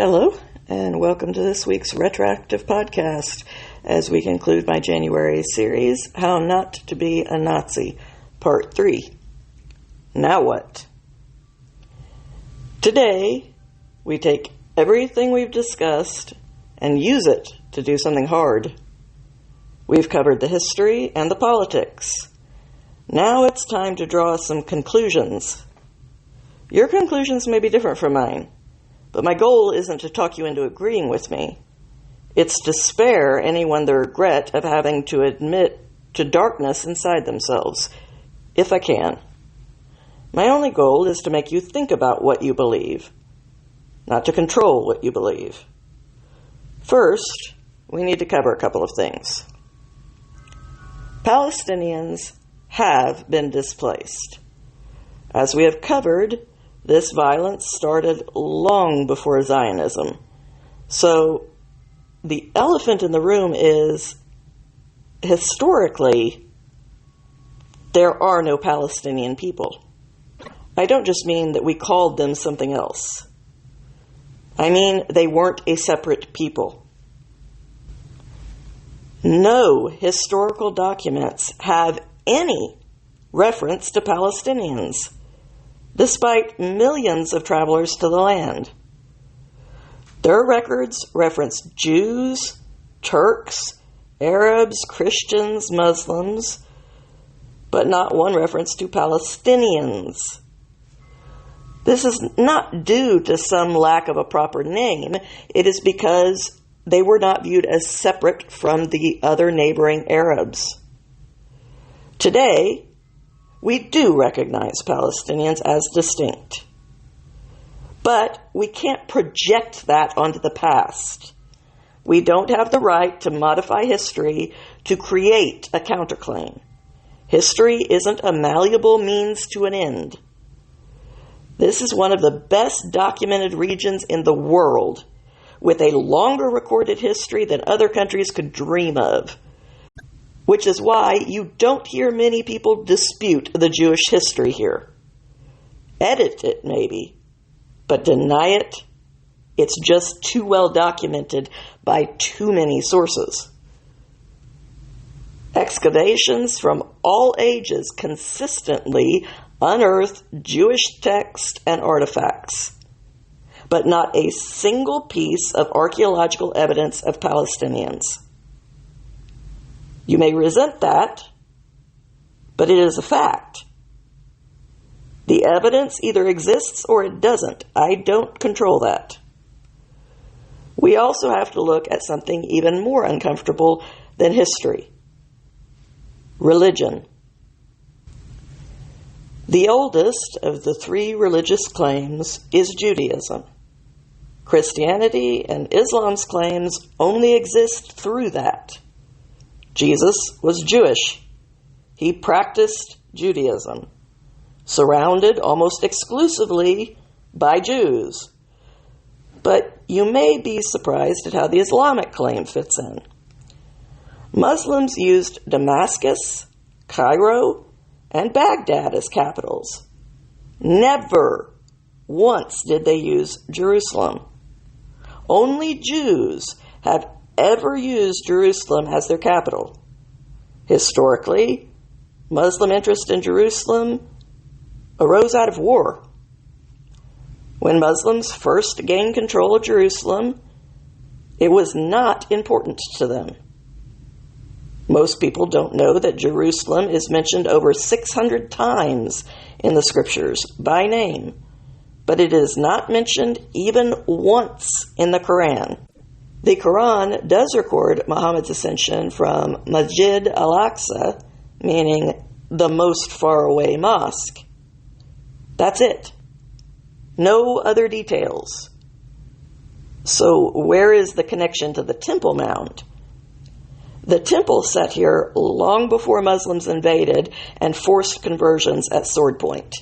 Hello, and welcome to this week's retroactive podcast as we conclude my January series, How Not to Be a Nazi, Part 3. Now what? Today, we take everything we've discussed and use it to do something hard. We've covered the history and the politics. Now it's time to draw some conclusions. Your conclusions may be different from mine. But my goal isn't to talk you into agreeing with me. It's to spare anyone the regret of having to admit to darkness inside themselves, if I can. My only goal is to make you think about what you believe, not to control what you believe. First, we need to cover a couple of things. Palestinians have been displaced. As we have covered, this violence started long before Zionism. So the elephant in the room is, historically, there are no Palestinian people. I don't just mean that we called them something else. I mean they weren't a separate people. No historical documents have any reference to Palestinians, despite millions of travelers to the land. Their records reference Jews, Turks, Arabs, Christians, Muslims, but not one reference to Palestinians. This is not due to some lack of a proper name. It is because they were not viewed as separate from the other neighboring Arabs. Today, we do recognize Palestinians as distinct. But we can't project that onto the past. We don't have the right to modify history to create a counterclaim. History isn't a malleable means to an end. This is one of the best documented regions in the world, with a longer recorded history than other countries could dream of. Which is why you don't hear many people dispute the Jewish history here. Edit it, maybe, but deny it. It's just too well documented by too many sources. Excavations from all ages consistently unearth Jewish text and artifacts, but not a single piece of archaeological evidence of Palestinians. You may resent that, but it is a fact. The evidence either exists or it doesn't. I don't control that. We also have to look at something even more uncomfortable than history. Religion. The oldest of the three religious claims is Judaism. Christianity and Islam's claims only exist through that. Jesus was Jewish. He practiced Judaism, surrounded almost exclusively by Jews. But you may be surprised at how the Islamic claim fits in. Muslims used Damascus, Cairo, and Baghdad as capitals. Never once did they use Jerusalem. Only Jews have ever used Jerusalem as their capital. Historically, Muslim interest in Jerusalem arose out of war. When Muslims first gained control of Jerusalem, it was not important to them. Most people don't know that Jerusalem is mentioned over 600 times in the scriptures by name, but it is not mentioned even once in the Quran. The Quran does record Muhammad's ascension from Masjid al-Aqsa, meaning the most faraway mosque. That's it. No other details. So where is the connection to the Temple Mount? The temple sat here long before Muslims invaded and forced conversions at sword point.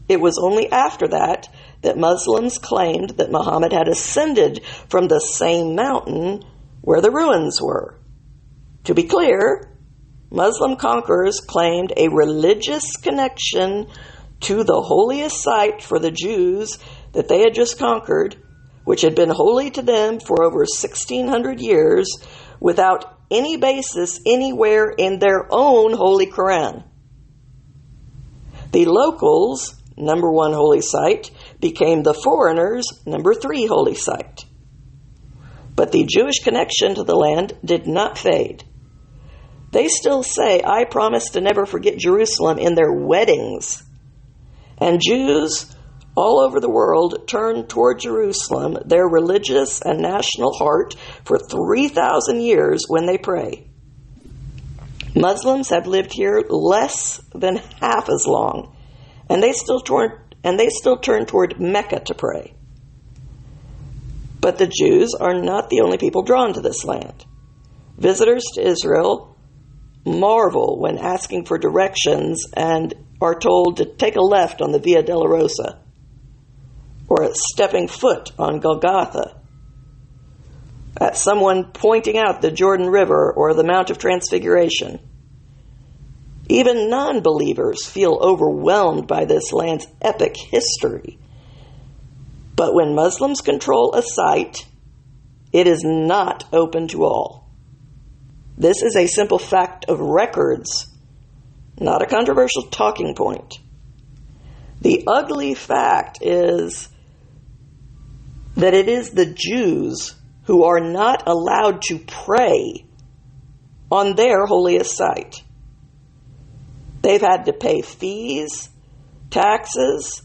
It was only after that Muslims claimed that Muhammad had ascended from the same mountain where the ruins were. To be clear, Muslim conquerors claimed a religious connection to the holiest site for the Jews that they had just conquered which had been holy to them for over 1,600 years, without any basis anywhere in their own holy Quran. The locals' number 1 holy site became the foreigners' number 3 holy site. But the Jewish connection to the land did not fade. They still say, "I promise to never forget Jerusalem" in their weddings. And Jews all over the world turn toward Jerusalem, their religious and national heart, for 3,000 years when they pray. Muslims have lived here less than half as long, and they still turn toward Mecca to pray. But the Jews are not the only people drawn to this land. Visitors to Israel marvel when asking for directions and are told to take a left on the Via Dolorosa, or stepping foot on Golgotha, at someone pointing out the Jordan River or the Mount of Transfiguration. Even non-believers feel overwhelmed by this land's epic history. But when Muslims control a site, it is not open to all. This is a simple fact of records, not a controversial talking point. The ugly fact is that it is the Jews who are not allowed to pray on their holiest site. They've had to pay fees, taxes,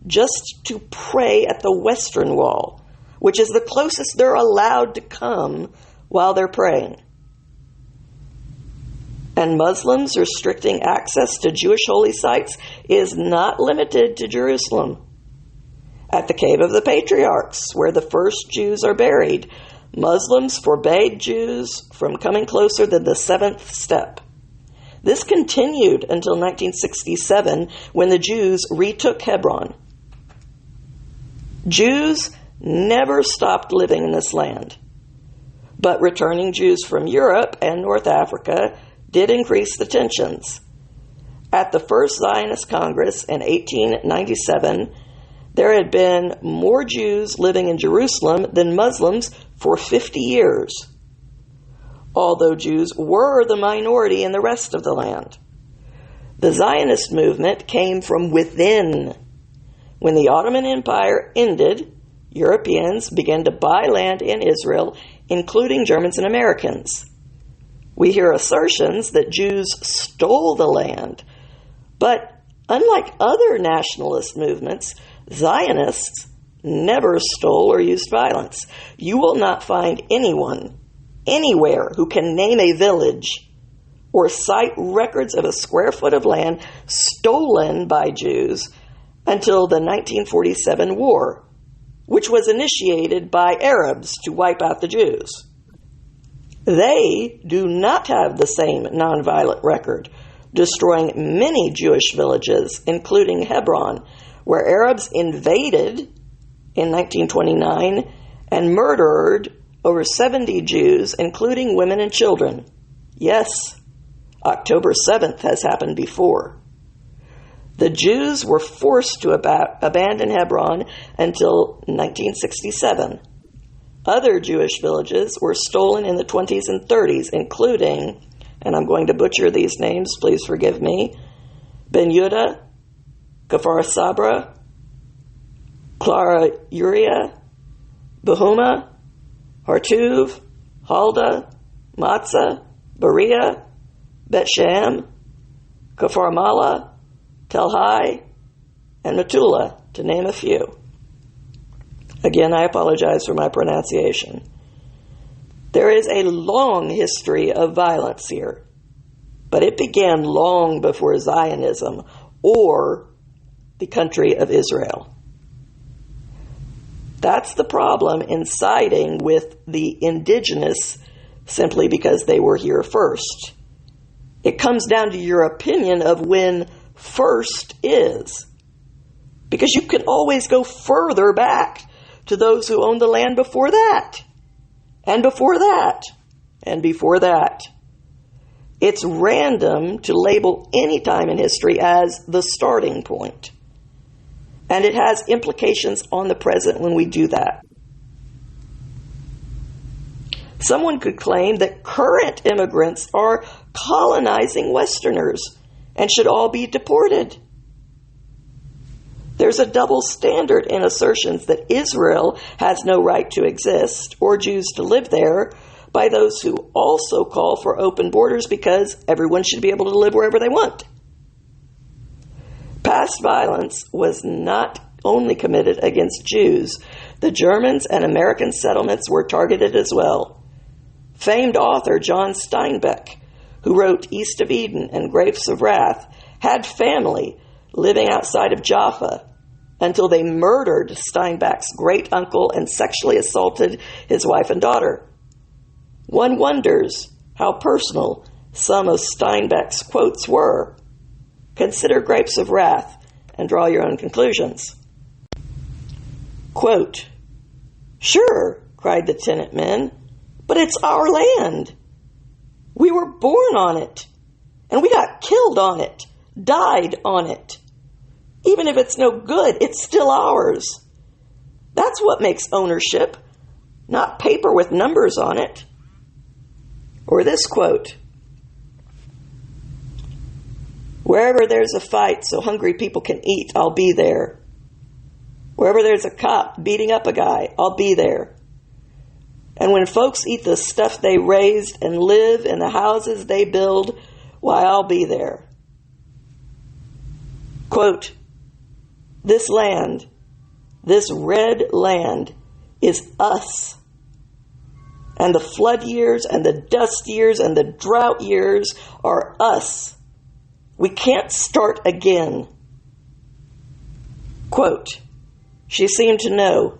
just to pray at the Western Wall, which is the closest they're allowed to come while they're praying. And Muslims restricting access to Jewish holy sites is not limited to Jerusalem. At the Cave of the Patriarchs, where the first Jews are buried, Muslims forbade Jews from coming closer than the 7th step. This continued until 1967, when the Jews retook Hebron. Jews never stopped living in this land, but returning Jews from Europe and North Africa did increase the tensions. At the First Zionist Congress in 1897, there had been more Jews living in Jerusalem than Muslims for 50 years, although Jews were the minority in the rest of the land. The Zionist movement came from within. When the Ottoman Empire ended, Europeans began to buy land in Israel, including Germans and Americans. We hear assertions that Jews stole the land, but unlike other nationalist movements, Zionists never stole or used violence. You will not find anyone, anywhere, who can name a village or cite records of a square foot of land stolen by Jews until the 1947 war, which was initiated by Arabs to wipe out the Jews. They do not have the same nonviolent record, destroying many Jewish villages, including Hebron, where Arabs invaded in 1929 and murdered over 70 Jews, including women and children. Yes, October 7th has happened before. The Jews were forced to abandon Hebron until 1967. Other Jewish villages were stolen in the 20s and 30s, including, and I'm going to butcher these names, please forgive me, Ben Yehuda, Kfar Sabra, Clara Uriah, Bahuma, Hartuv, Halda, Matzah, Berea, Bet Shem, Kfar Mala, Tel Hai, and Metula, to name a few. Again, I apologize for my pronunciation. There is a long history of violence here, but it began long before Zionism or the country of Israel. That's the problem in siding with the indigenous simply because they were here first. It comes down to your opinion of when first is, because you can always go further back to those who owned the land before that, and before that, and before that. It's random to label any time in history as the starting point, and it has implications on the present when we do that. Someone could claim that current immigrants are colonizing Westerners and should all be deported. There's a double standard in assertions that Israel has no right to exist or Jews to live there by those who also call for open borders because everyone should be able to live wherever they want. Past violence was not only committed against Jews. The Germans and American settlements were targeted as well. Famed author John Steinbeck, who wrote East of Eden and Grapes of Wrath, had family living outside of Jaffa until they murdered Steinbeck's great-uncle and sexually assaulted his wife and daughter. One wonders how personal some of Steinbeck's quotes were. Consider Grapes of Wrath and draw your own conclusions. Quote, "Sure," cried the tenant men, "but it's our land. We were born on it, and we got killed on it, died on it. Even if it's no good, it's still ours. That's what makes ownership, not paper with numbers on it." Or this quote, "Wherever there's a fight so hungry people can eat, I'll be there. Wherever there's a cop beating up a guy, I'll be there. And when folks eat the stuff they raised and live in the houses they build, why, I'll be there." Quote, "This land, this red land, is us. And the flood years and the dust years and the drought years are us. We can't start again." Quote, "She seemed to know,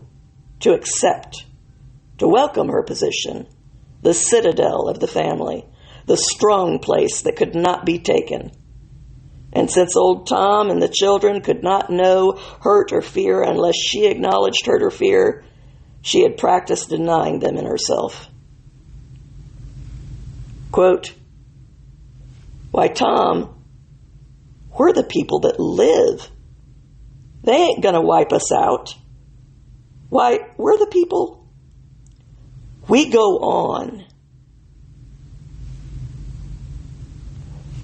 to accept, to welcome her position, the citadel of the family, the strong place that could not be taken. And since old Tom and the children could not know hurt or fear unless she acknowledged hurt or fear, she had practiced denying them in herself." Quote, "Why, Tom, we're the people that live. They ain't gonna wipe us out. Why, we're the people. We go on."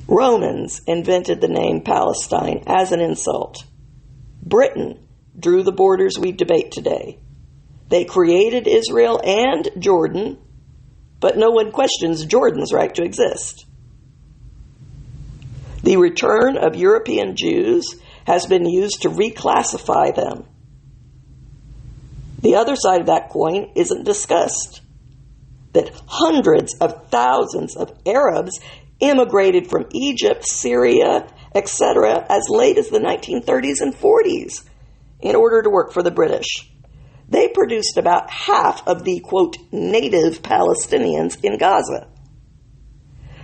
Romans invented the name Palestine as an insult. Britain drew the borders we debate today. They created Israel and Jordan, but no one questions Jordan's right to exist. The return of European Jews has been used to reclassify them. The other side of that coin isn't discussed. That hundreds of thousands of Arabs immigrated from Egypt, Syria, etc. as late as the 1930s and 40s in order to work for the British. They produced about half of the, quote, native Palestinians in Gaza.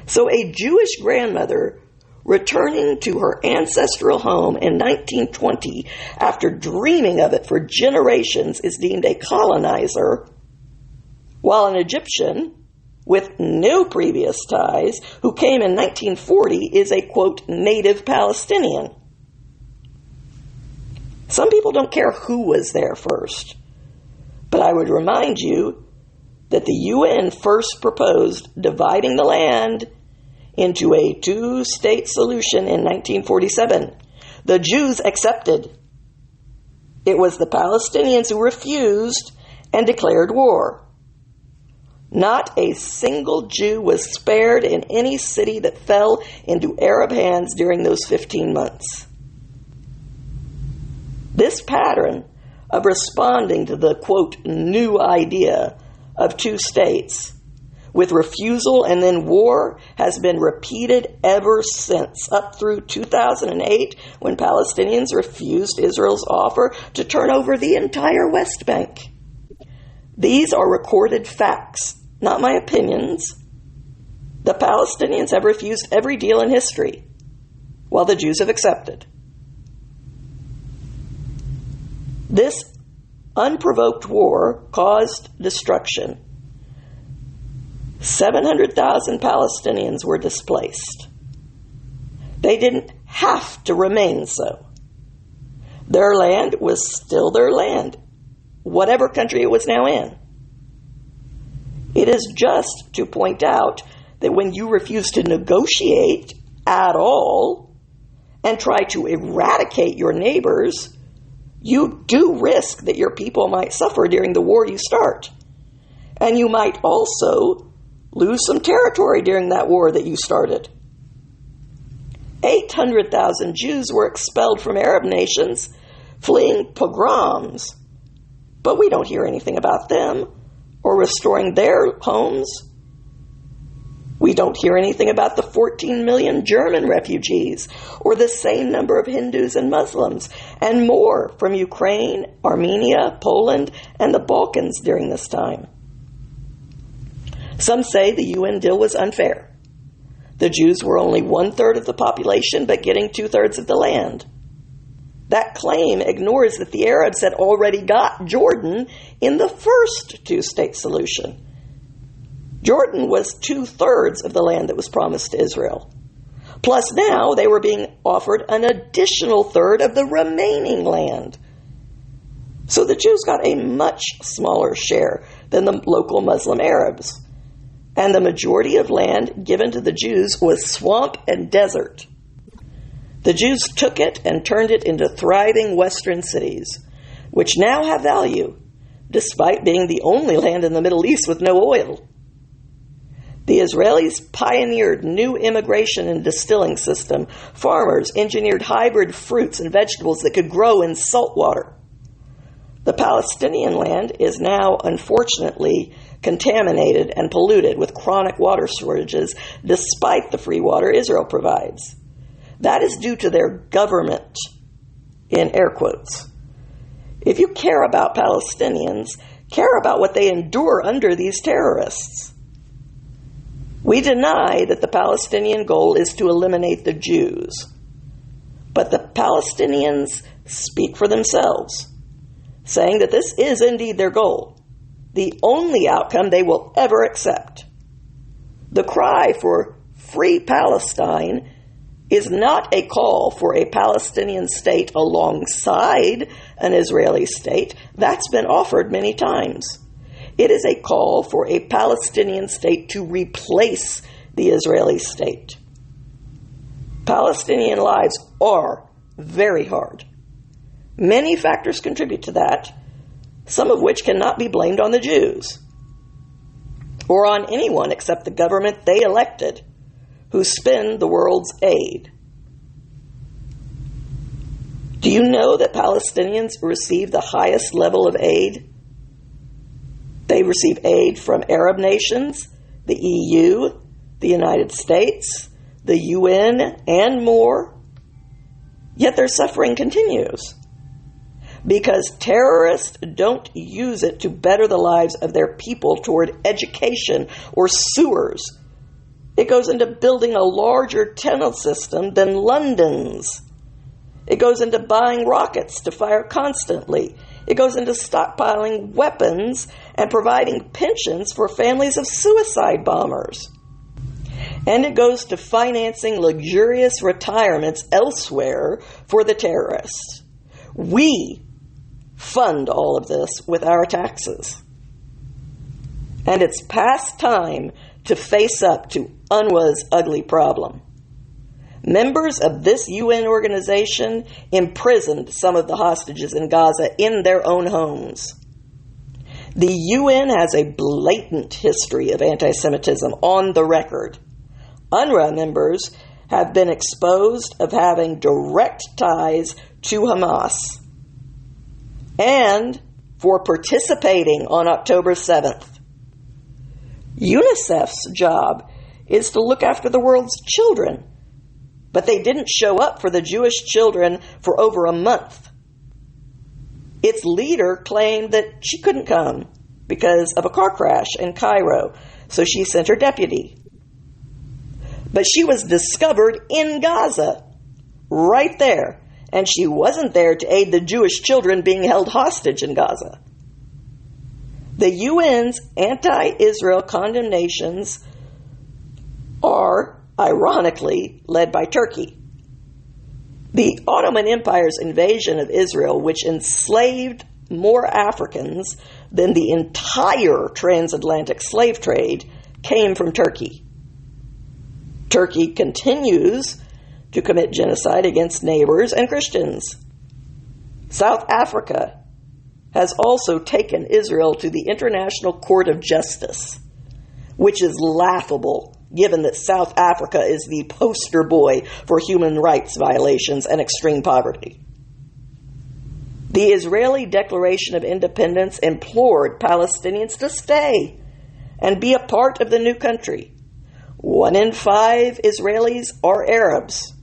So a Jewish grandmother returning to her ancestral home in 1920 after dreaming of it for generations is deemed a colonizer, while an Egyptian with no previous ties who came in 1940 is a, quote, native Palestinian. Some people don't care who was there first, but I would remind you that the UN first proposed dividing the land into a two-state solution in 1947. The Jews accepted. It was the Palestinians who refused and declared war. Not a single Jew was spared in any city that fell into Arab hands during those 15 months. This pattern of responding to the, quote, new idea of two states with refusal and then war has been repeated ever since, up through 2008 when Palestinians refused Israel's offer to turn over the entire West Bank. These are recorded facts, not my opinions. The Palestinians have refused every deal in history, while the Jews have accepted. This unprovoked war caused destruction. 700,000 Palestinians were displaced. They didn't have to remain so. Their land was still their land, whatever country it was now in. It is just to point out that when you refuse to negotiate at all and try to eradicate your neighbors, you do risk that your people might suffer during the war you start. And you might also lose some territory during that war that you started. 800,000 Jews were expelled from Arab nations, fleeing pogroms. But we don't hear anything about them or restoring their homes. We don't hear anything about the 14 million German refugees or the same number of Hindus and Muslims and more from Ukraine, Armenia, Poland, and the Balkans during this time. Some say the UN deal was unfair. The Jews were only 1/3 of the population, but getting 2/3 of the land. That claim ignores that the Arabs had already got Jordan in the first two-state solution. Jordan was 2/3 of the land that was promised to Israel. Plus now they were being offered an additional third of the remaining land. So the Jews got a much smaller share than the local Muslim Arabs. And the majority of land given to the Jews was swamp and desert. The Jews took it and turned it into thriving western cities, which now have value, despite being the only land in the Middle East with no oil. The Israelis pioneered new immigration and distilling system. Farmers engineered hybrid fruits and vegetables that could grow in salt water. The Palestinian land is now, unfortunately, contaminated and polluted with chronic water shortages, despite the free water Israel provides. That is due to their government, in air quotes. If you care about Palestinians, care about what they endure under these terrorists. We deny that the Palestinian goal is to eliminate the Jews, but the Palestinians speak for themselves, saying that this is indeed their goal, the only outcome they will ever accept. The cry for free Palestine is not a call for a Palestinian state alongside an Israeli state. That's been offered many times. It is a call for a Palestinian state to replace the Israeli state. Palestinian lives are very hard. Many factors contribute to that, some of which cannot be blamed on the Jews or on anyone except the government they elected, who spend the world's aid. Do you know that Palestinians receive the highest level of aid? They receive aid from Arab nations, the EU, the United States, the UN, and more. Yet their suffering continues because terrorists don't use it to better the lives of their people toward education or sewers. It goes into building a larger tunnel system than London's. It goes into buying rockets to fire constantly. It goes into stockpiling weapons and providing pensions for families of suicide bombers. And it goes to financing luxurious retirements elsewhere for the terrorists. We fund all of this with our taxes. And it's past time to face up to UNRWA's ugly problem. Members of this UN organization imprisoned some of the hostages in Gaza in their own homes. The UN has a blatant history of anti-Semitism on the record. UNRWA members have been exposed of having direct ties to Hamas and for participating on October 7th. UNICEF's job is to look after the world's children, but they didn't show up for the Jewish children for over a month. Its leader claimed that she couldn't come because of a car crash in Cairo, so she sent her deputy. But she was discovered in Gaza, right there, and she wasn't there to aid the Jewish children being held hostage in Gaza. The UN's anti-Israel condemnations are, ironically, led by Turkey. The Ottoman Empire's invasion of Israel, which enslaved more Africans then the entire transatlantic slave trade came from Turkey. Turkey continues to commit genocide against neighbors and Christians. South Africa has also taken Israel to the International Court of Justice, which is laughable given that South Africa is the poster boy for human rights violations and extreme poverty. The Israeli Declaration of Independence implored Palestinians to stay and be a part of the new country. 1 in 5 Israelis are Arabs.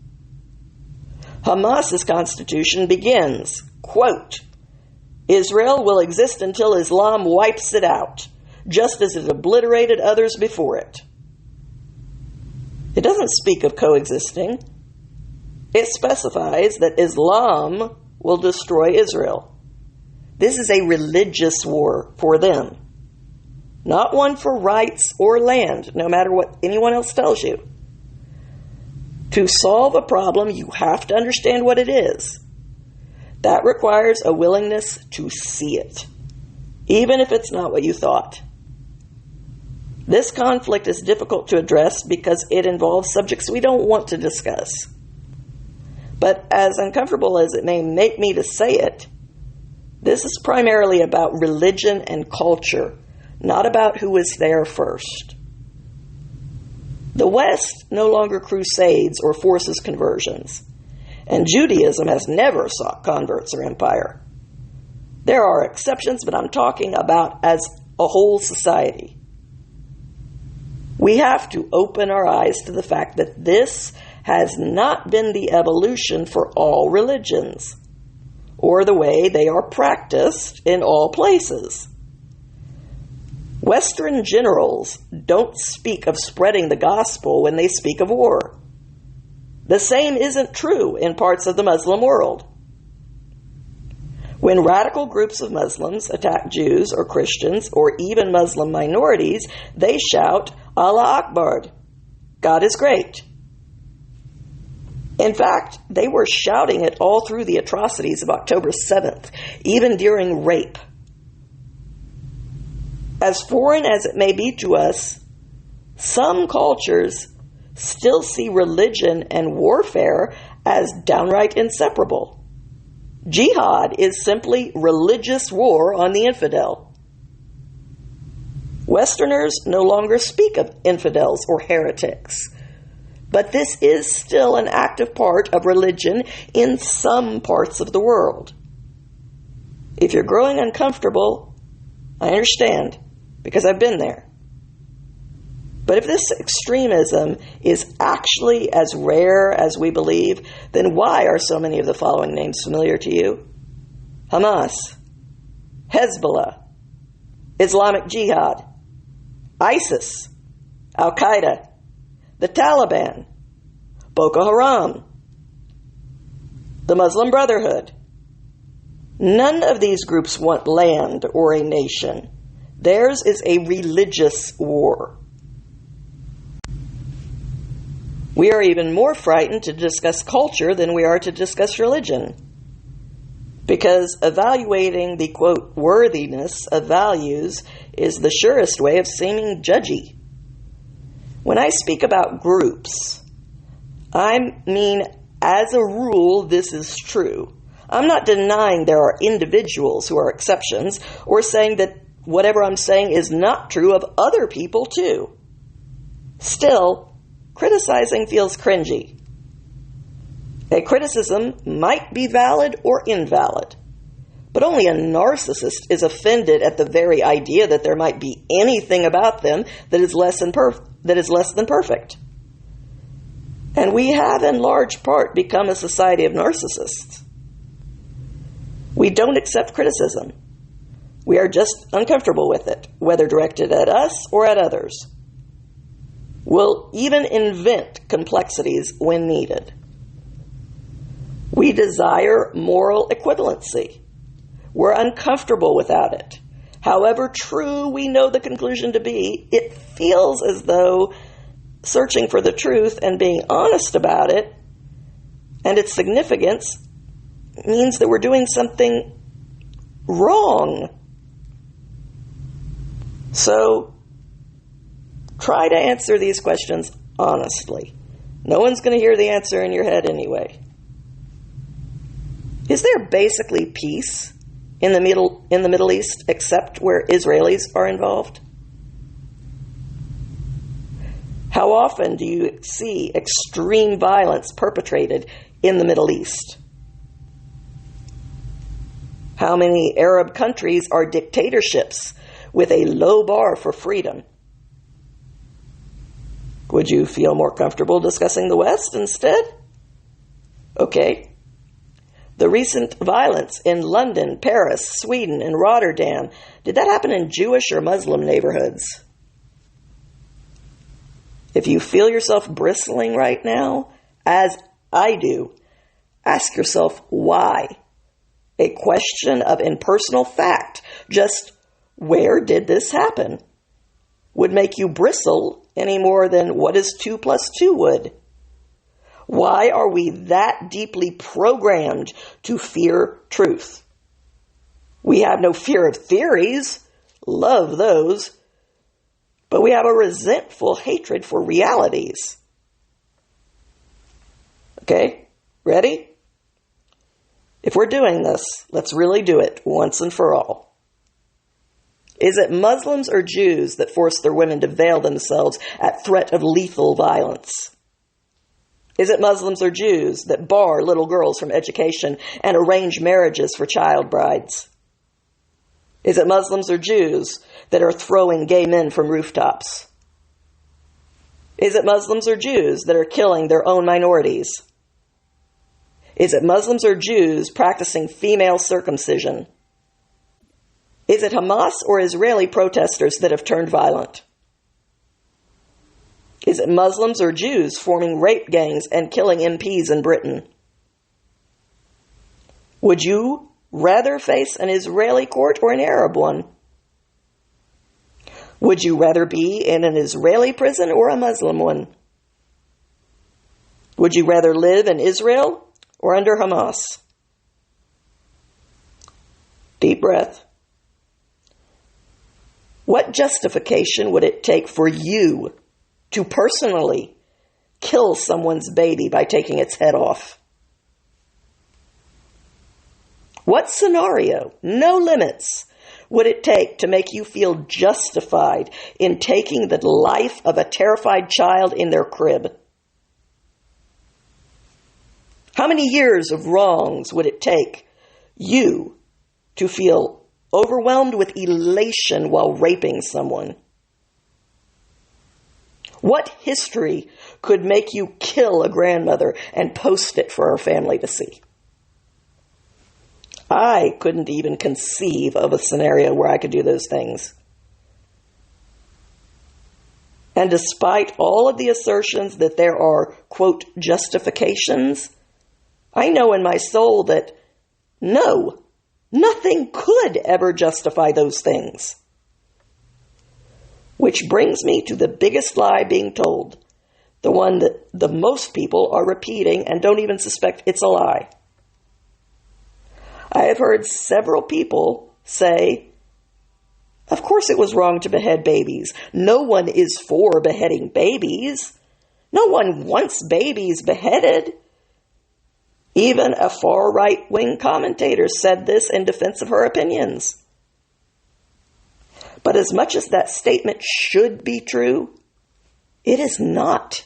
Hamas's constitution begins, quote, Israel will exist until Islam wipes it out, just as it obliterated others before it. It doesn't speak of coexisting. It specifies that Islam will destroy Israel. This is a religious war for them, not one for rights or land, no matter what anyone else tells you. To solve a problem, you have to understand what it is. That requires a willingness to see it, even if it's not what you thought. This conflict is difficult to address because it involves subjects we don't want to discuss. But as uncomfortable as it may make me to say it, this is primarily about religion and culture, not about who was there first. The West no longer crusades or forces conversions, and Judaism has never sought converts or empire. There are exceptions, but I'm talking about as a whole society. We have to open our eyes to the fact that this has not been the evolution for all religions, or the way they are practiced in all places. Western generals don't speak of spreading the gospel when they speak of war. The same isn't true in parts of the Muslim world. When radical groups of Muslims attack Jews or Christians or even Muslim minorities, they shout, Allah Akbar, God is great. In fact, they were shouting it all through the atrocities of October 7th, even during rape. As foreign as it may be to us, some cultures still see religion and warfare as downright inseparable. Jihad is simply religious war on the infidel. Westerners no longer speak of infidels or heretics, but this is still an active part of religion in some parts of the world. If you're growing uncomfortable, I understand, because I've been there. But if this extremism is actually as rare as we believe, then why are so many of the following names familiar to you? Hamas, Hezbollah, Islamic Jihad, ISIS, Al-Qaeda, the Taliban, Boko Haram, the Muslim Brotherhood. None of these groups want land or a nation. Theirs is a religious war. We are even more frightened to discuss culture than we are to discuss religion, because evaluating the, quote, worthiness of values is the surest way of seeming judgy. When I speak about groups, I mean, as a rule, this is true. I'm not denying there are individuals who are exceptions, or saying that whatever I'm saying is not true of other people too. Still, criticizing feels cringy. A criticism might be valid or invalid, but only a narcissist is offended at the very idea that there might be anything about them that is less than perfect. And we have in large part become a society of narcissists. We don't accept criticism. We are just uncomfortable with it, whether directed at us or at others. We'll even invent complexities when needed. We desire moral equivalency. We're uncomfortable without it. However true we know the conclusion to be, it feels as though searching for the truth and being honest about it and its significance means that we're doing something wrong. So, try to answer these questions honestly. No one's going to hear the answer in your head anyway. Is there basically peace in the Middle East except where Israelis are involved? How often do you see extreme violence perpetrated in the Middle East? How many Arab countries are dictatorships with a low bar for freedom? Would you feel more comfortable discussing the West instead? Okay. The recent violence in London, Paris, Sweden, and Rotterdam, did that happen in Jewish or Muslim neighborhoods? If you feel yourself bristling right now, as I do, ask yourself why. A question of impersonal fact, just where did this happen, would make you bristle any more than what is 2 plus 2 would. Why are we that deeply programmed to fear truth? We have no fear of theories, love those, but we have a resentful hatred for realities. Okay, ready? If we're doing this, let's really do it once and for all. Is it Muslims or Jews that force their women to veil themselves at threat of lethal violence? Is it Muslims or Jews that bar little girls from education and arrange marriages for child brides? Is it Muslims or Jews that are throwing gay men from rooftops? Is it Muslims or Jews that are killing their own minorities? Is it Muslims or Jews practicing female circumcision? Is it Hamas or Israeli protesters that have turned violent? Is it Muslims or Jews forming rape gangs and killing MPs in Britain? Would you rather face an Israeli court or an Arab one? Would you rather be in an Israeli prison or a Muslim one? Would you rather live in Israel or under Hamas? Deep breath. What justification would it take for you to personally kill someone's baby by taking its head off? What scenario, no limits, would it take to make you feel justified in taking the life of a terrified child in their crib? How many years of wrongs would it take you to feel overwhelmed with elation while raping someone? What history could make you kill a grandmother and post it for her family to see? I couldn't even conceive of a scenario where I could do those things. And despite all of the assertions that there are, quote, justifications, I know in my soul that no, nothing could ever justify those things. Which brings me to the biggest lie being told, the one that the most people are repeating and don't even suspect it's a lie. I have heard several people say, of course it was wrong to behead babies. No one is for beheading babies. No one wants babies beheaded. Even a far right-wing commentator said this in defense of her opinions. But as much as that statement should be true, it is not.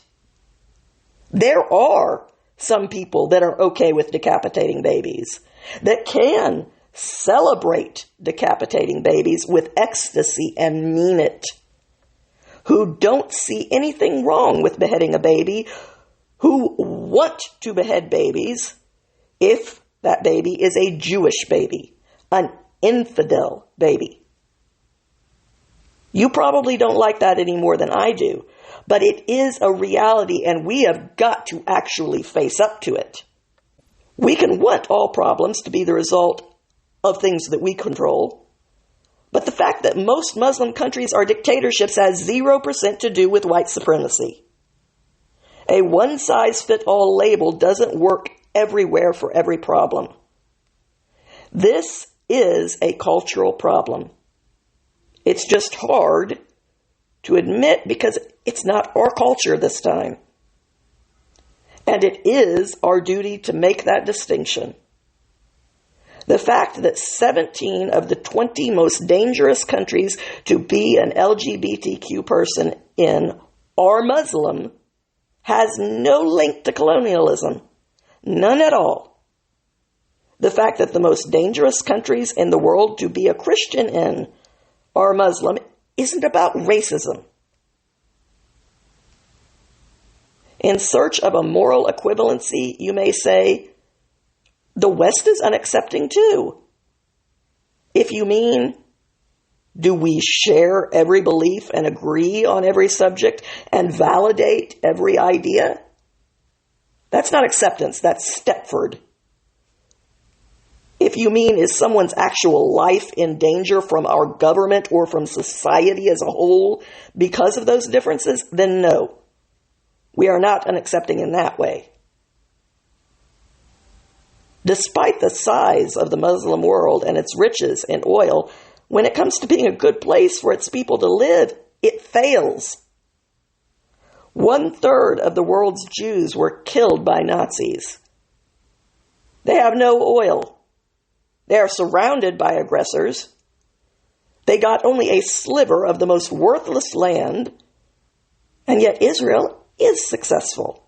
There are some people that are okay with decapitating babies, that can celebrate decapitating babies with ecstasy and mean it, who don't see anything wrong with beheading a baby, who want to behead babies if that baby is a Jewish baby, an infidel baby. You probably don't like that any more than I do, but it is a reality and we have got to actually face up to it. We can want all problems to be the result of things that we control, but the fact that most Muslim countries are dictatorships has 0% to do with white supremacy. A one-size-fits-all label doesn't work everywhere for every problem. This is a cultural problem. It's just hard to admit because it's not our culture this time. And it is our duty to make that distinction. The fact that 17 of the 20 most dangerous countries to be an LGBTQ person in are Muslim has no link to colonialism. None at all. The fact that the most dangerous countries in the world to be a Christian in are Muslim isn't about racism. In search of a moral equivalency, you may say, the West is unaccepting too. If you mean, do we share every belief and agree on every subject and validate every idea? That's not acceptance, that's Stepford. If you mean, is someone's actual life in danger from our government or from society as a whole because of those differences, then no. We are not unaccepting in that way. Despite the size of the Muslim world and its riches in oil, when it comes to being a good place for its people to live, it fails. 1/3 of the world's Jews were killed by Nazis. They have no oil. They are surrounded by aggressors. They got only a sliver of the most worthless land, and yet Israel is successful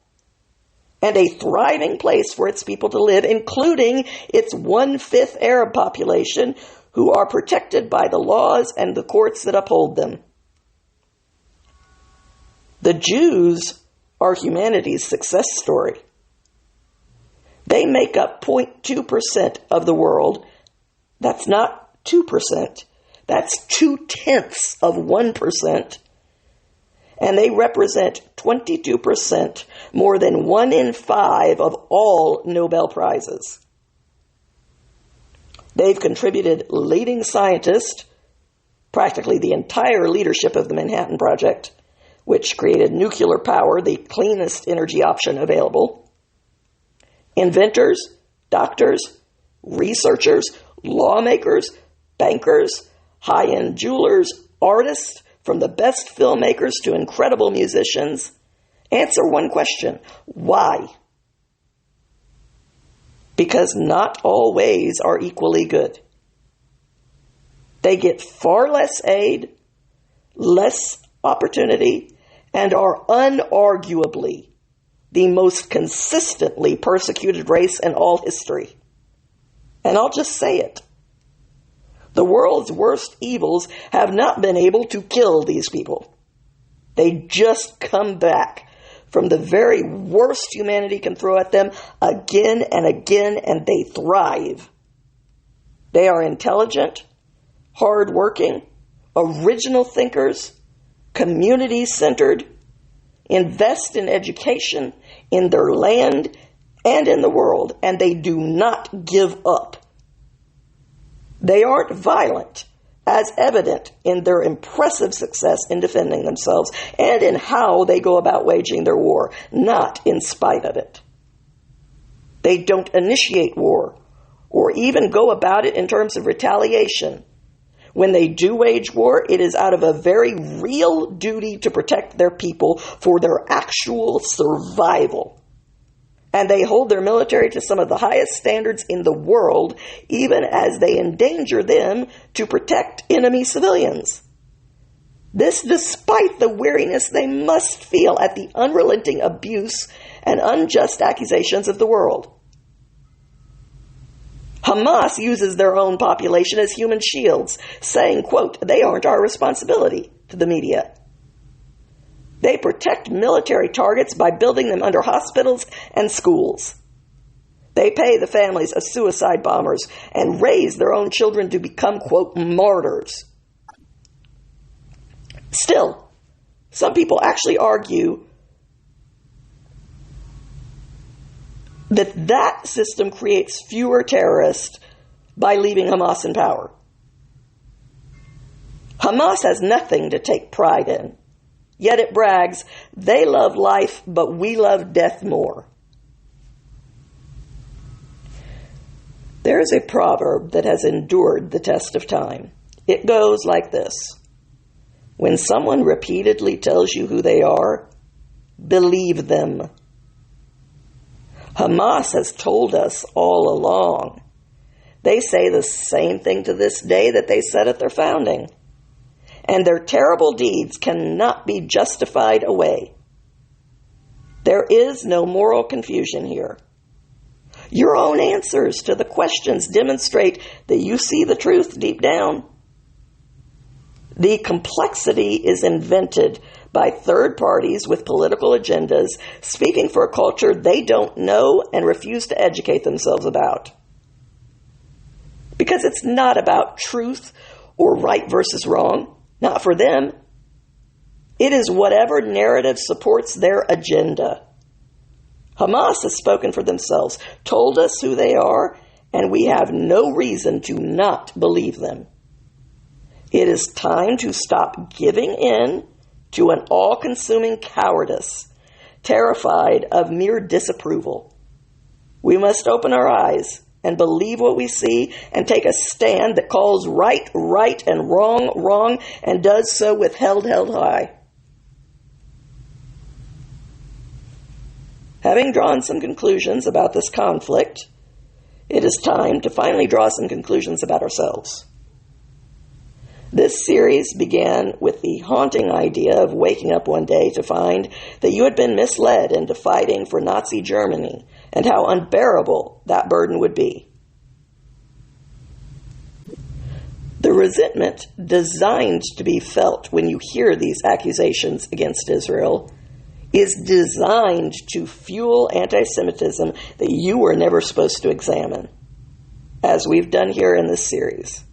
and a thriving place for its people to live, including its 1/5 Arab population who are protected by the laws and the courts that uphold them. The Jews are humanity's success story. They make up 0.2% of the world. That's not 2%. That's 0.2%. And they represent 22%, more than 1 in 5 of all Nobel Prizes. They've contributed leading scientists, practically the entire leadership of the Manhattan Project, which created nuclear power, the cleanest energy option available, inventors, doctors, researchers, lawmakers, bankers, high-end jewelers, artists, from the best filmmakers to incredible musicians. Answer one question: why? Because not all ways are equally good. They get far less aid, less opportunity, and are unarguably the most consistently persecuted race in all history. And I'll just say it. The world's worst evils have not been able to kill these people. They just come back from the very worst humanity can throw at them again and again, and they thrive. They are intelligent, hardworking, original thinkers, community-centered, invest in education, in their land, and in the world, and they do not give up. They aren't violent, as evident in their impressive success in defending themselves and in how they go about waging their war, not in spite of it. They don't initiate war or even go about it in terms of retaliation. When they do wage war, it is out of a very real duty to protect their people for their actual survival. And they hold their military to some of the highest standards in the world, even as they endanger them to protect enemy civilians. This despite the weariness they must feel at the unrelenting abuse and unjust accusations of the world. Hamas uses their own population as human shields, saying, quote, "They aren't our responsibility," to the media. They protect military targets by building them under hospitals and schools. They pay the families of suicide bombers and raise their own children to become, quote, martyrs. Still, some people actually argue that system creates fewer terrorists by leaving Hamas in power. Hamas has nothing to take pride in. Yet it brags, they love life, but we love death more. There is a proverb that has endured the test of time. It goes like this: When someone repeatedly tells you who they are, believe them. Hamas has told us all along. They say the same thing to this day that they said at their founding. And their terrible deeds cannot be justified away. There is no moral confusion here. Your own answers to the questions demonstrate that you see the truth deep down. The complexity is invented by third parties with political agendas speaking for a culture they don't know and refuse to educate themselves about. Because it's not about truth or right versus wrong, not for them. It is whatever narrative supports their agenda. Hamas has spoken for themselves, told us who they are, and we have no reason to not believe them. It is time to stop giving in to an all-consuming cowardice, terrified of mere disapproval. We must open our eyes and believe what we see and take a stand that calls right, right, and wrong, wrong, and does so with held high. Having drawn some conclusions about this conflict, it is time to finally draw some conclusions about ourselves. This series began with the haunting idea of waking up one day to find that you had been misled into fighting for Nazi Germany and how unbearable that burden would be. The resentment designed to be felt when you hear these accusations against Israel is designed to fuel anti-Semitism that you were never supposed to examine, as we've done here in this series.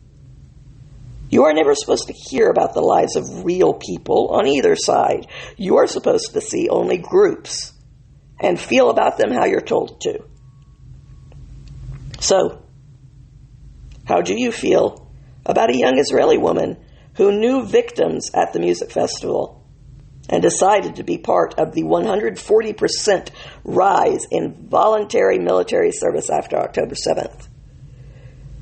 You are never supposed to hear about the lives of real people on either side. You are supposed to see only groups and feel about them how you're told to. So, how do you feel about a young Israeli woman who knew victims at the music festival and decided to be part of the 140% rise in voluntary military service after October 7th?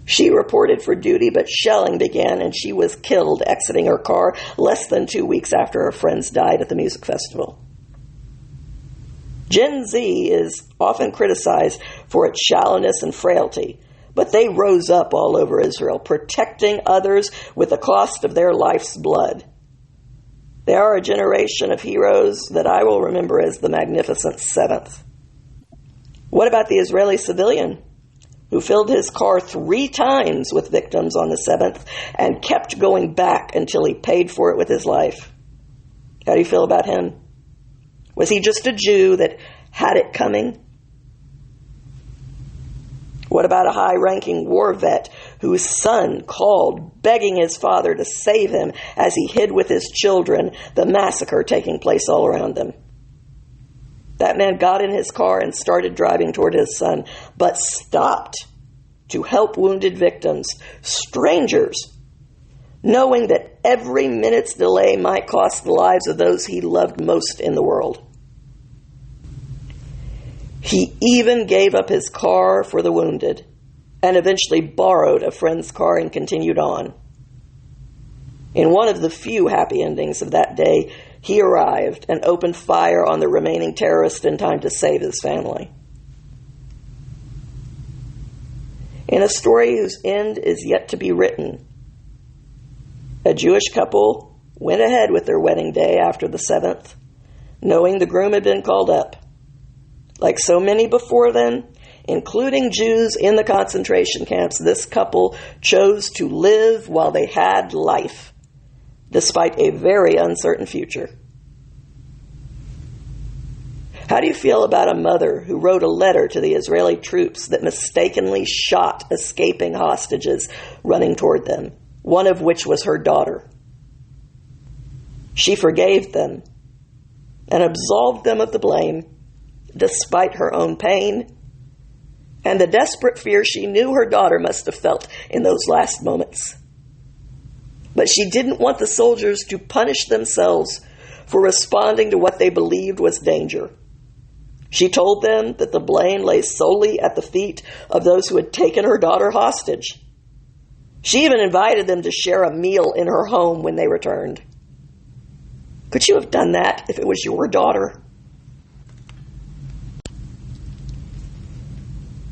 She reported for duty, but shelling began and she was killed exiting her car less than 2 weeks after her friends died at the music festival. Gen Z is often criticized for its shallowness and frailty, but they rose up all over Israel, protecting others with the cost of their life's blood. They are a generation of heroes that I will remember as the Magnificent Seventh. What about the Israeli civilian who filled his car 3 times with victims on the 7th and kept going back until he paid for it with his life? How do you feel about him? Was he just a Jew that had it coming? What about a high-ranking war vet whose son called, begging his father to save him as he hid with his children, the massacre taking place all around them? That man got in his car and started driving toward his son, but stopped to help wounded victims, strangers, knowing that every minute's delay might cost the lives of those he loved most in the world. He even gave up his car for the wounded and eventually borrowed a friend's car and continued on. In one of the few happy endings of that day, he arrived and opened fire on the remaining terrorists in time to save his family. In a story whose end is yet to be written, a Jewish couple went ahead with their wedding day after the 7th, knowing the groom had been called up. Like so many before then, including Jews in the concentration camps, this couple chose to live while they had life, despite a very uncertain future. How do you feel about a mother who wrote a letter to the Israeli troops that mistakenly shot escaping hostages running toward them, one of which was her daughter? She forgave them and absolved them of the blame, despite her own pain and the desperate fear she knew her daughter must have felt in those last moments. But she didn't want the soldiers to punish themselves for responding to what they believed was danger. She told them that the blame lay solely at the feet of those who had taken her daughter hostage. She even invited them to share a meal in her home when they returned. Could you have done that if it was your daughter?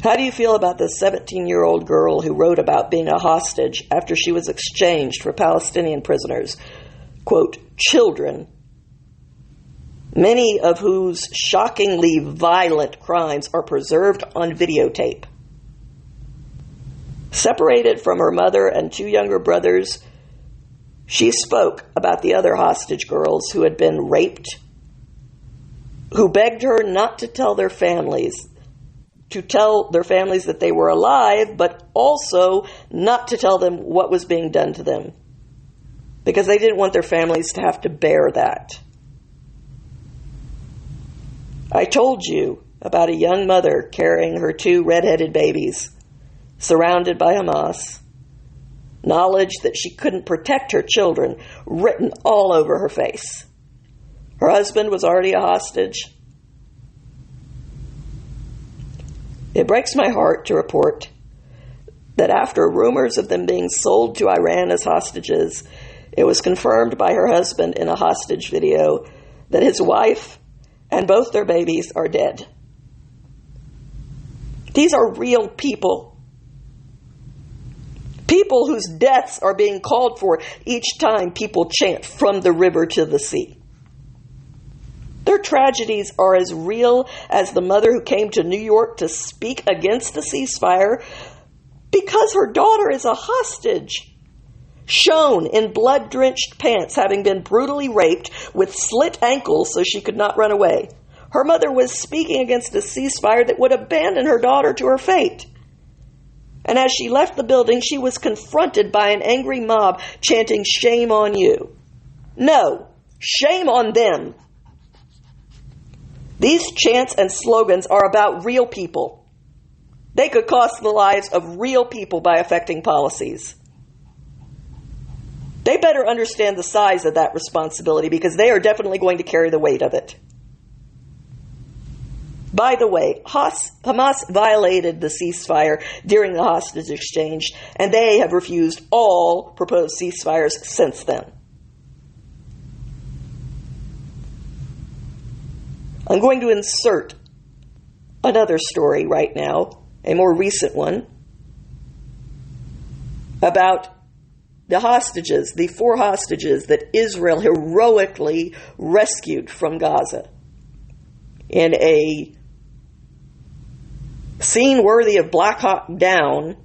How do you feel about the 17-year-old girl who wrote about being a hostage after she was exchanged for Palestinian prisoners? Quote, children, many of whose shockingly violent crimes are preserved on videotape. Separated from her mother and two younger brothers, she spoke about the other hostage girls who had been raped, who begged her not to tell their families that they were alive, but also not to tell them what was being done to them, because they didn't want their families to have to bear that. I told you about a young mother carrying her two red-headed babies, surrounded by Hamas, knowledge that she couldn't protect her children written all over her face. Her husband was already a hostage. It breaks my heart to report that after rumors of them being sold to Iran as hostages, it was confirmed by her husband in a hostage video that his wife and both their babies are dead. These are real people. People whose deaths are being called for each time people chant from the river to the sea. Their tragedies are as real as the mother who came to New York to speak against the ceasefire because her daughter is a hostage, shown in blood-drenched pants, having been brutally raped with slit ankles so she could not run away. Her mother was speaking against a ceasefire that would abandon her daughter to her fate. And as she left the building, she was confronted by an angry mob chanting, "Shame on you." No, shame on them. These chants and slogans are about real people. They could cost the lives of real people by affecting policies. They better understand the size of that responsibility, because they are definitely going to carry the weight of it. By the way, Hamas violated the ceasefire during the hostage exchange, and they have refused all proposed ceasefires since then. I'm going to insert another story right now, a more recent one, about the hostages, the 4 hostages that Israel heroically rescued from Gaza. In a scene worthy of Black Hawk Down,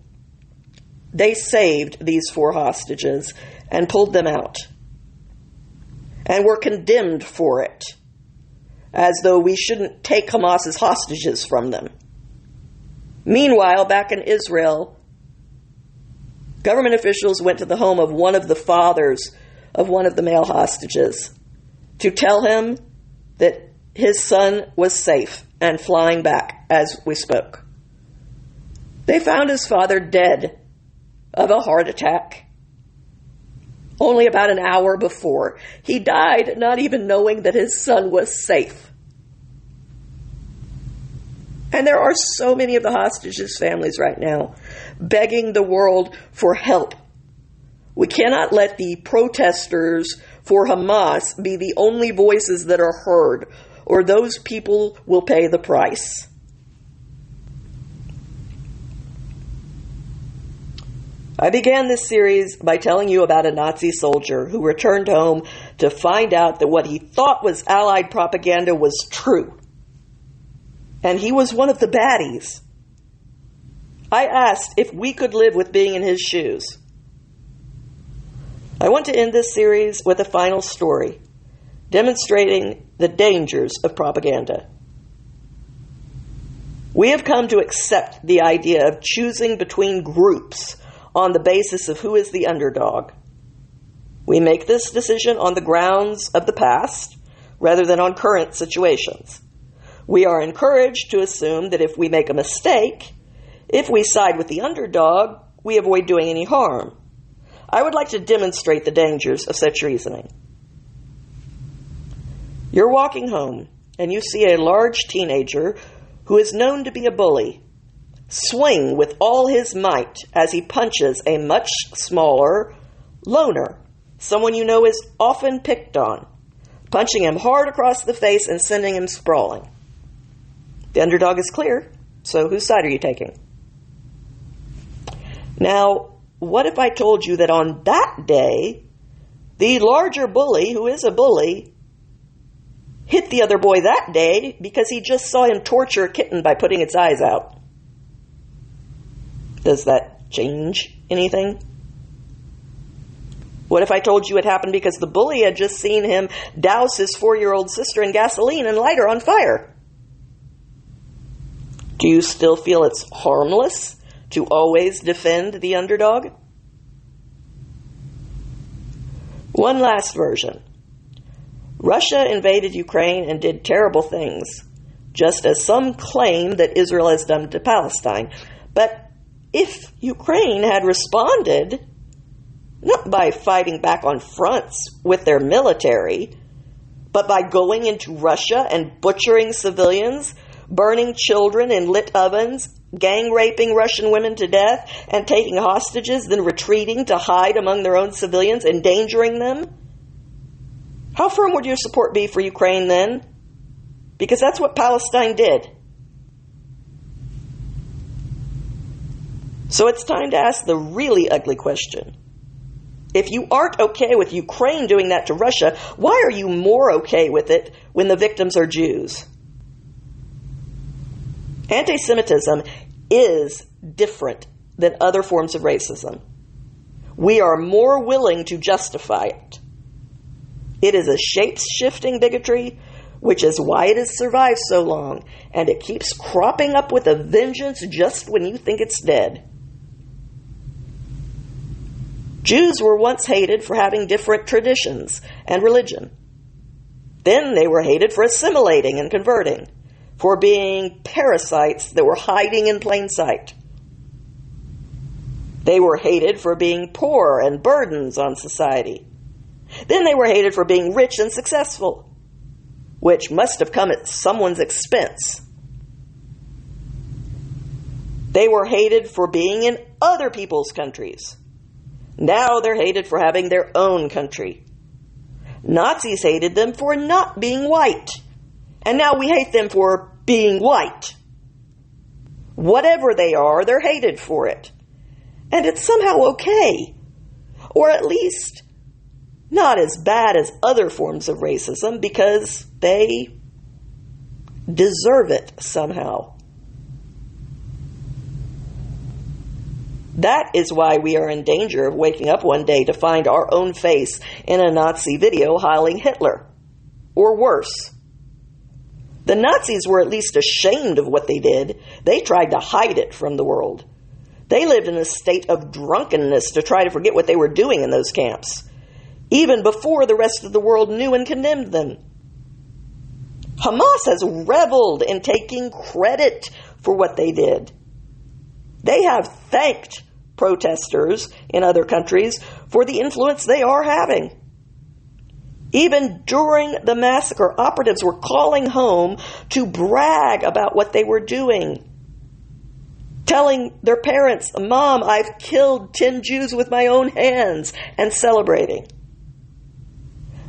they saved these 4 hostages and pulled them out, and were condemned for it, as though we shouldn't take Hamas's hostages from them. Meanwhile, back in Israel, government officials went to the home of one of the fathers of one of the male hostages to tell him that his son was safe and flying back as we spoke. They found his father dead of a heart attack only about an hour before. He died not even knowing that his son was safe. And there are so many of the hostages' families right now begging the world for help. We cannot let the protesters for Hamas be the only voices that are heard, or those people will pay the price. I began this series by telling you about a Nazi soldier who returned home to find out that what he thought was Allied propaganda was true. And he was one of the baddies. I asked if we could live with being in his shoes. I want to end this series with a final story, demonstrating the dangers of propaganda. We have come to accept the idea of choosing between groups on the basis of who is the underdog. We make this decision on the grounds of the past rather than on current situations. We are encouraged to assume that if we make a mistake, if we side with the underdog, we avoid doing any harm. I would like to demonstrate the dangers of such reasoning. You're walking home and you see a large teenager who is known to be a bully swing with all his might as he punches a much smaller loner, someone you know is often picked on, punching him hard across the face and sending him sprawling. The underdog is clear, so whose side are you taking? Now, what if I told you that on that day, the larger bully, who is a bully, hit the other boy that day because he just saw him torture a kitten by putting its eyes out? Does that change anything? What if I told you it happened because the bully had just seen him douse his 4-year-old sister in gasoline and light her on fire? Do you still feel it's harmless to always defend the underdog? One last version. Russia invaded Ukraine and did terrible things, just as some claim that Israel has done to Palestine. But if Ukraine had responded, not by fighting back on fronts with their military, but by going into Russia and butchering civilians, burning children in lit ovens, gang raping Russian women to death, and taking hostages, then retreating to hide among their own civilians, endangering them, how firm would your support be for Ukraine then? Because that's what Palestine did. So it's time to ask the really ugly question. If you aren't okay with Ukraine doing that to Russia, why are you more okay with it when the victims are Jews? Anti-Semitism is different than other forms of racism. We are more willing to justify it. It is a shape-shifting bigotry, which is why it has survived so long, and it keeps cropping up with a vengeance just when you think it's dead. Jews were once hated for having different traditions and religion. Then they were hated for assimilating and converting, for being parasites that were hiding in plain sight. They were hated for being poor and burdens on society. Then they were hated for being rich and successful, which must have come at someone's expense. They were hated for being in other people's countries. Now they're hated for having their own country. Nazis hated them for not being white. And now we hate them for being white. Whatever they are, they're hated for it. And it's somehow okay. Or at least not as bad as other forms of racism because they deserve it somehow. That is why we are in danger of waking up one day to find our own face in a Nazi video hailing Hitler. Or worse. The Nazis were at least ashamed of what they did. They tried to hide it from the world. They lived in a state of drunkenness to try to forget what they were doing in those camps, even before the rest of the world knew and condemned them. Hamas has reveled in taking credit for what they did. They have thanked protesters in other countries for the influence they are having. Even during the massacre, operatives were calling home to brag about what they were doing, telling their parents, "Mom, I've killed 10 Jews with my own hands," and celebrating.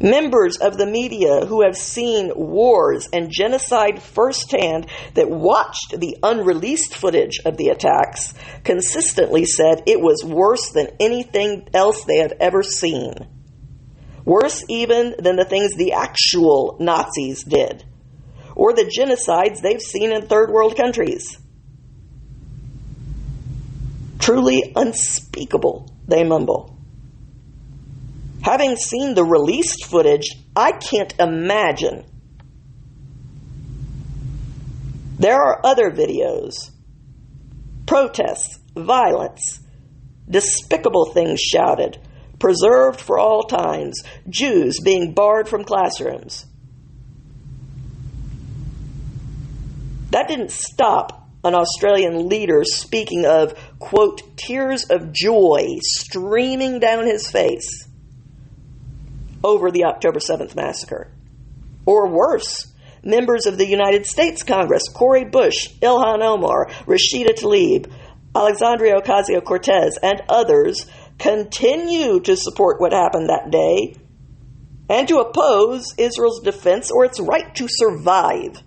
Members of the media who have seen wars and genocide firsthand, that watched the unreleased footage of the attacks, consistently said it was worse than anything else they have ever seen. Worse even than the things the actual Nazis did, or the genocides they've seen in third world countries. Truly unspeakable, they mumble. Having seen the released footage, I can't imagine. There are other videos. Protests, violence, despicable things shouted, preserved for all times, Jews being barred from classrooms. That didn't stop an Australian leader speaking of, quote, tears of joy streaming down his face over the October 7th massacre. Or worse, members of the United States Congress, Cori Bush, Ilhan Omar, Rashida Tlaib, Alexandria Ocasio-Cortez, and others continue to support what happened that day, and to oppose Israel's defense or its right to survive.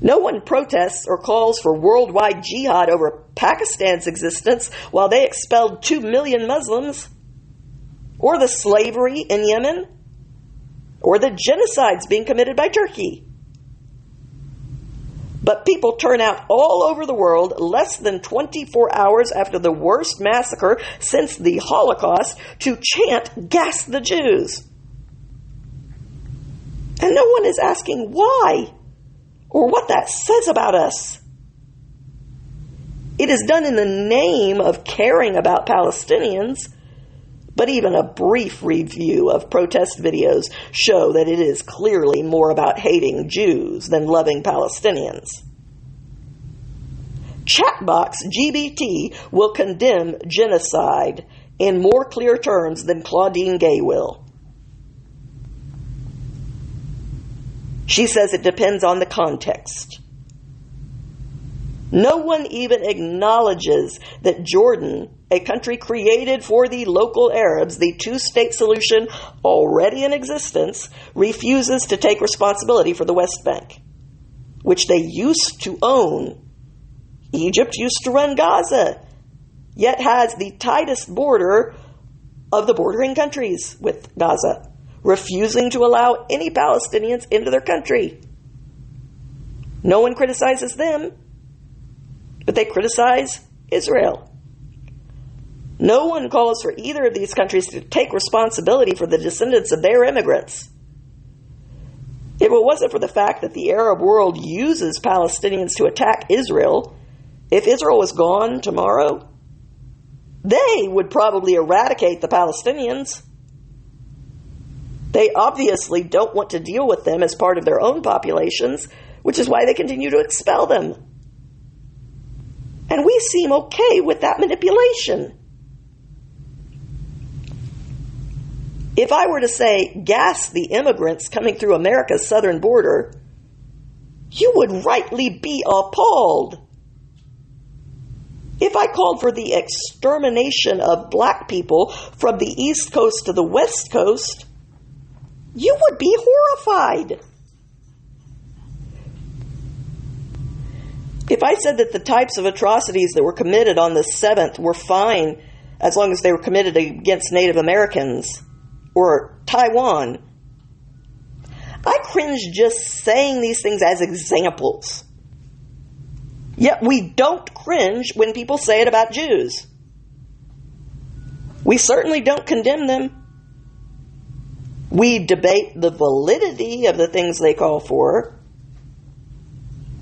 No one protests or calls for worldwide jihad over Pakistan's existence while they expelled 2 million Muslims, or the slavery in Yemen, or the genocides being committed by Turkey. But people turn out all over the world less than 24 hours after the worst massacre since the Holocaust to chant, "Gas the Jews." And no one is asking why or what that says about us. It is done in the name of caring about Palestinians, but even a brief review of protest videos show that it is clearly more about hating Jews than loving Palestinians. Chatbox GBT will condemn genocide in more clear terms than Claudine Gay will. She says it depends on the context. No one even acknowledges that Jordan, a country created for the local Arabs, the two-state solution already in existence, refuses to take responsibility for the West Bank, which they used to own. Egypt used to run Gaza, yet has the tightest border of the bordering countries with Gaza, refusing to allow any Palestinians into their country. No one criticizes them, but they criticize Israel. No one calls for either of these countries to take responsibility for the descendants of their immigrants. If it wasn't for the fact that the Arab world uses Palestinians to attack Israel, if Israel was gone tomorrow, they would probably eradicate the Palestinians. They obviously don't want to deal with them as part of their own populations, which is why they continue to expel them. And we seem okay with that manipulation. If I were to say, gas the immigrants coming through America's southern border, you would rightly be appalled. If I called for the extermination of black people from the East Coast to the West Coast, you would be horrified. If I said that the types of atrocities that were committed on the 7th were fine as long as they were committed against Native Americans or Taiwan, I cringe just saying these things as examples. Yet we don't cringe when people say it about Jews. We certainly don't condemn them. We debate the validity of the things they call for.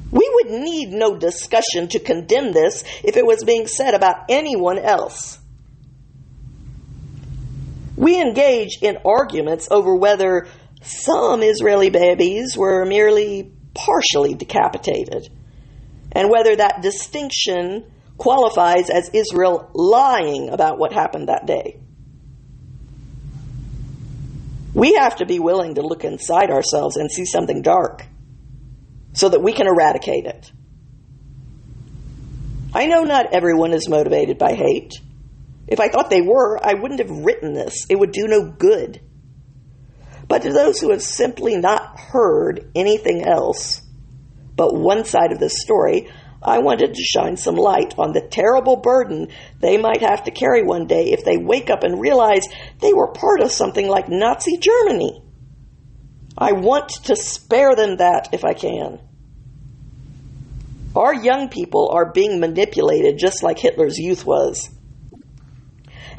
We would need no discussion to condemn this if it was being said about anyone else. We engage in arguments over whether some Israeli babies were merely partially decapitated, and whether that distinction qualifies as Israel lying about what happened that day. We have to be willing to look inside ourselves and see something dark so that we can eradicate it. I know not everyone is motivated by hate. If I thought they were, I wouldn't have written this. It would do no good. But to those who have simply not heard anything else but one side of this story, I wanted to shine some light on the terrible burden they might have to carry one day if they wake up and realize they were part of something like Nazi Germany. I want to spare them that if I can. Our young people are being manipulated just like Hitler's youth was.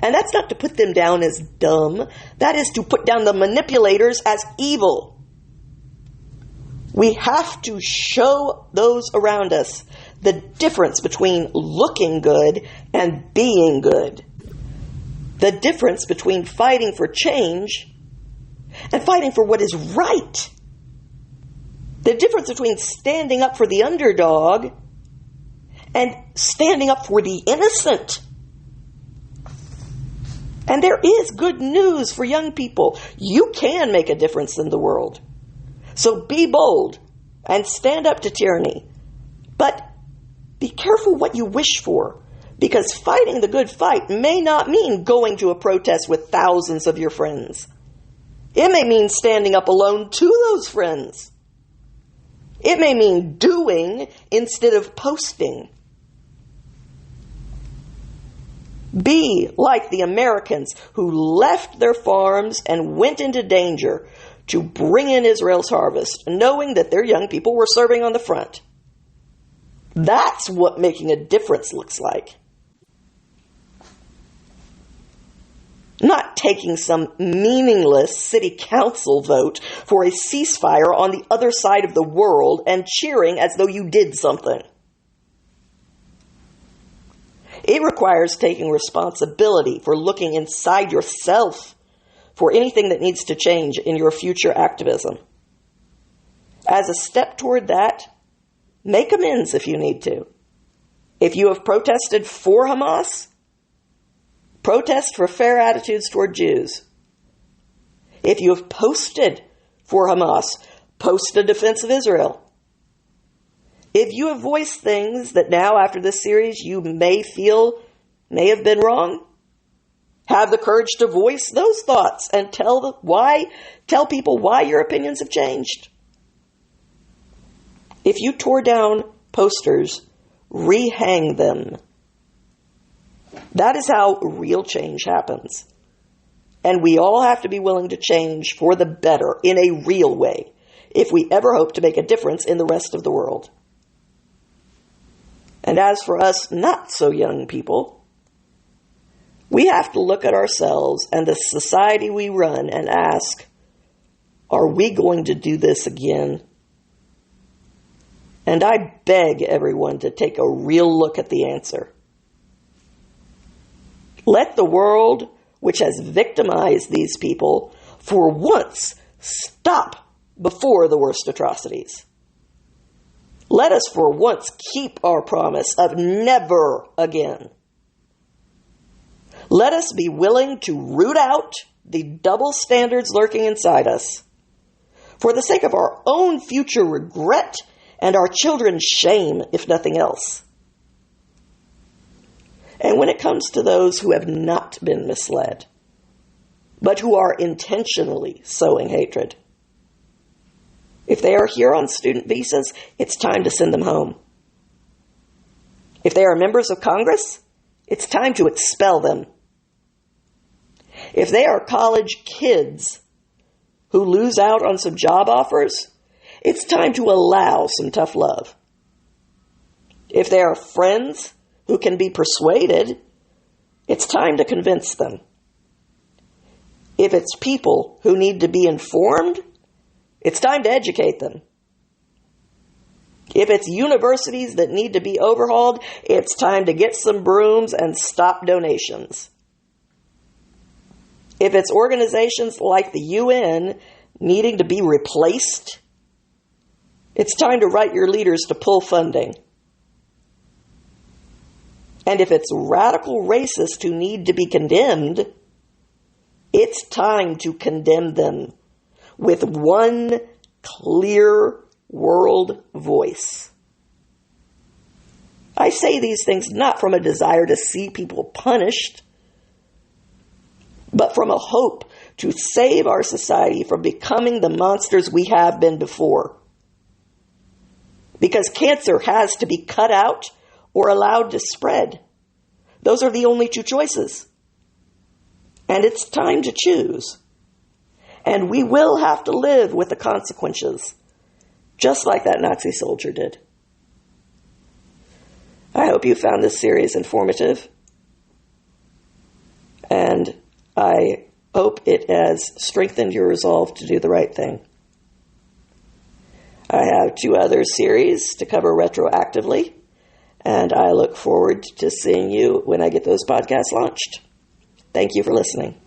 And that's not to put them down as dumb. That is to put down the manipulators as evil. We have to show those around us the difference between looking good and being good. The difference between fighting for change and fighting for what is right. The difference between standing up for the underdog and standing up for the innocent. And there is good news for young people. You can make a difference in the world. So be bold and stand up to tyranny. But be careful what you wish for, because fighting the good fight may not mean going to a protest with thousands of your friends. It may mean standing up alone to those friends. It may mean doing instead of posting. Be like the Americans who left their farms and went into danger to bring in Israel's harvest, knowing that their young people were serving on the front. That's what making a difference looks like. Not taking some meaningless city council vote for a ceasefire on the other side of the world and cheering as though you did something. It requires taking responsibility for looking inside yourself for anything that needs to change in your future activism. As a step toward that, make amends if you need to. If you have protested for Hamas, protest for fair attitudes toward Jews. If you have posted for Hamas, post a defense of Israel. If you have voiced things that now, after this series, you may feel may have been wrong, have the courage to voice those thoughts and tell people why your opinions have changed. If you tore down posters, rehang them. That is how real change happens. And we all have to be willing to change for the better in a real way if we ever hope to make a difference in the rest of the world. And as for us not so young people, we have to look at ourselves and the society we run and ask, are we going to do this again? And I beg everyone to take a real look at the answer. Let the world, which has victimized these people, for once stop before the worst atrocities. Let us for once keep our promise of never again. Let us be willing to root out the double standards lurking inside us for the sake of our own future regret and our children's shame, if nothing else. And when it comes to those who have not been misled, but who are intentionally sowing hatred, if they are here on student visas, it's time to send them home. If they are members of Congress, it's time to expel them. If they are college kids who lose out on some job offers, it's time to allow some tough love. If they are friends who can be persuaded, it's time to convince them. If it's people who need to be informed, it's time to educate them. If it's universities that need to be overhauled, it's time to get some brooms and stop donations. If it's organizations like the UN needing to be replaced, it's time to write your leaders to pull funding. And if it's radical racists who need to be condemned, it's time to condemn them with one clear world voice. I say these things not from a desire to see people punished, but from a hope to save our society from becoming the monsters we have been before. Because cancer has to be cut out or allowed to spread. Those are the only two choices. And it's time to choose. And we will have to live with the consequences, just like that Nazi soldier did. I hope you found this series informative. And I hope it has strengthened your resolve to do the right thing. I have 2 other series to cover retroactively, and I look forward to seeing you when I get those podcasts launched. Thank you for listening.